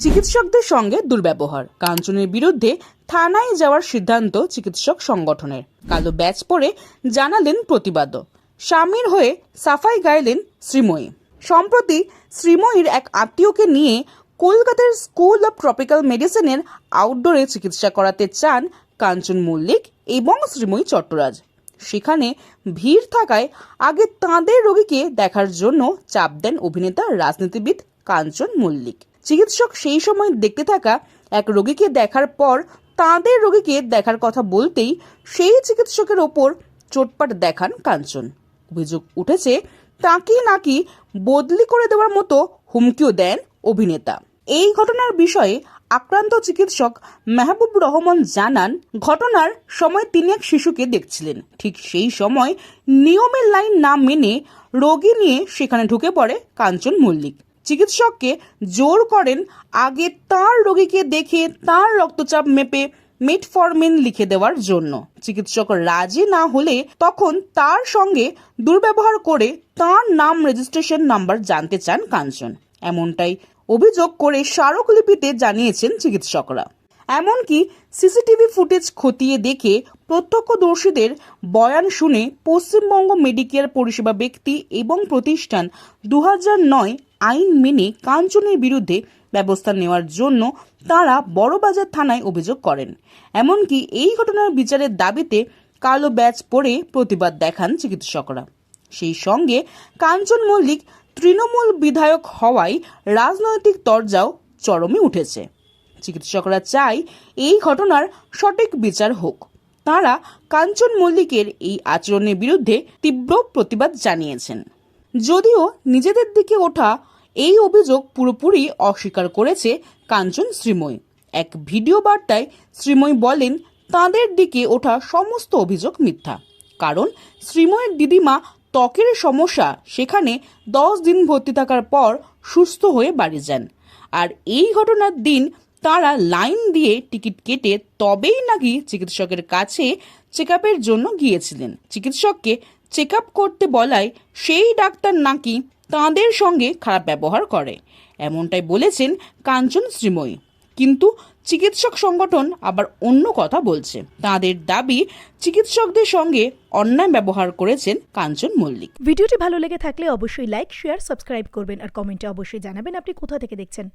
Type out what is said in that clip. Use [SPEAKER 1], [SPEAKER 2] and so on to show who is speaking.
[SPEAKER 1] চিকিৎসকদের সঙ্গে দুর্ব্যবহার, কাঞ্চনের বিরুদ্ধে থানায় যাওয়ার সিদ্ধান্ত চিকিৎসক সংগঠনের। কালো ব্যাচ পরে জানালেন প্রতিবাদও। স্বামীর হয়ে সাফাই গাইলেন শ্রীময়ী। সম্প্রতি শ্রীময়ীর এক আত্মীয়কে নিয়ে কলকাতার স্কুল অব ট্রপিক্যাল মেডিসিনের আউটডোরে চিকিৎসা করাতে চান কাঞ্চন মল্লিক এবং শ্রীময়ী চট্টরাজ। সেখানে ভিড় থাকায় আগে তাঁদের রোগীকে দেখার জন্য চাপ দেন অভিনেতা রাজনীতিবিদ কাঞ্চন মল্লিক। চিকিৎসক সেই সময় দেখতে থাকা এক রোগীকে দেখার পর তাঁদের রোগীকে দেখার কথা বলতেই সেই চিকিৎসকের ওপর চোটপাট দেখান কাঞ্চন। অভিযোগ উঠেছে তাকে নাকি বদলি করে দেওয়ার মতো হুমকিও দেন অভিনেতা। এই ঘটনার বিষয়ে আক্রান্ত চিকিৎসক মেহবুব রহমান জানান, ঘটনার সময় তিনি এক শিশুকে দেখছিলেন। ঠিক সেই সময় নিয়মের লাইন না মেনে রোগী নিয়ে সেখানে ঢুকে পড়ে কাঞ্চন মল্লিক। চিকিৎসককে জোর করেন আগে তার রোগীকে দেখে তার রক্তচাপ মেপে মেটফরমিন লিখে দেওয়ার জন্য। চিকিৎসক রাজি না হলে তখন তার সঙ্গে দুর্ব্যবহার করে তার নাম, রেজিস্ট্রেশন নাম্বার জানতে চান কাঞ্চন। এমনটাই অভিযোগ করে স্মারকলিপিতে জানিয়েছেন চিকিৎসকরা। এমনকি সিসিটিভি ফুটেজ খতিয়ে দেখে প্রত্যক্ষদর্শীদের বয়ান শুনে পশ্চিমবঙ্গ মেডিকেয়ার পরিষেবা ব্যক্তি এবং প্রতিষ্ঠান 2009 আইন মেনে কাঞ্চনের বিরুদ্ধে ব্যবস্থা নেওয়ার জন্য তারা বড়বাজার থানায় অভিযোগ করেন। এমনকি এই ঘটনার বিচারের দাবিতে কালো ব্যাচ পরে প্রতিবাদ দেখান চিকিৎসকরা। সেই সঙ্গে কাঞ্চন মল্লিক তৃণমূল বিধায়ক হওয়ায় রাজনৈতিক তরজাও চরমে উঠেছে। চিকিৎসকরা চায় এই ঘটনার সঠিক বিচার হোক। তারা কাঞ্চন মল্লিকের এই আচরণের বিরুদ্ধে তীব্র প্রতিবাদ জানিয়েছেন। যদিও নিজেদের দিকে ওঠা এই অভিযোগ পুরোপুরি অস্বীকার করেছে কাঞ্চন শ্রীময়ী। এক ভিডিও বার্তায় শ্রীময়ী বলেন, তাঁদের দিকে ওঠা সমস্ত অভিযোগ মিথ্যা। কারণ শ্রীময়ীর দিদিমা ত্বকের সমস্যা, সেখানে 10 দিন ভর্তি থাকার পর সুস্থ হয়ে বাড়ি যান। আর এই ঘটনার দিন তারা লাইন দিয়ে টিকিট কেটে তবেই নাকি চিকিৎসকের কাছে চেকআপের জন্য গিয়েছিলেন। চিকিৎসককে চেকআপ করতে বলায় সেই ডাক্তার নাকি তাঁদের সঙ্গে খারাপ ব্যবহার করে, এমনটাই বলেছেন কাঞ্চন শ্রীময়ী। কিন্তু চিকিৎসক সংগঠন আবার অন্য কথা বলছে। তাদের দাবি চিকিৎসকদের সঙ্গে অন্যায় ব্যবহার করেছেন কাঞ্চন মল্লিক।
[SPEAKER 2] ভিডিওটি ভালো লেগে থাকলে অবশ্যই লাইক, শেয়ার, সাবস্ক্রাইব করবেন আর কমেন্টে অবশ্যই জানাবেন আপনি কোথা থেকে দেখছেন।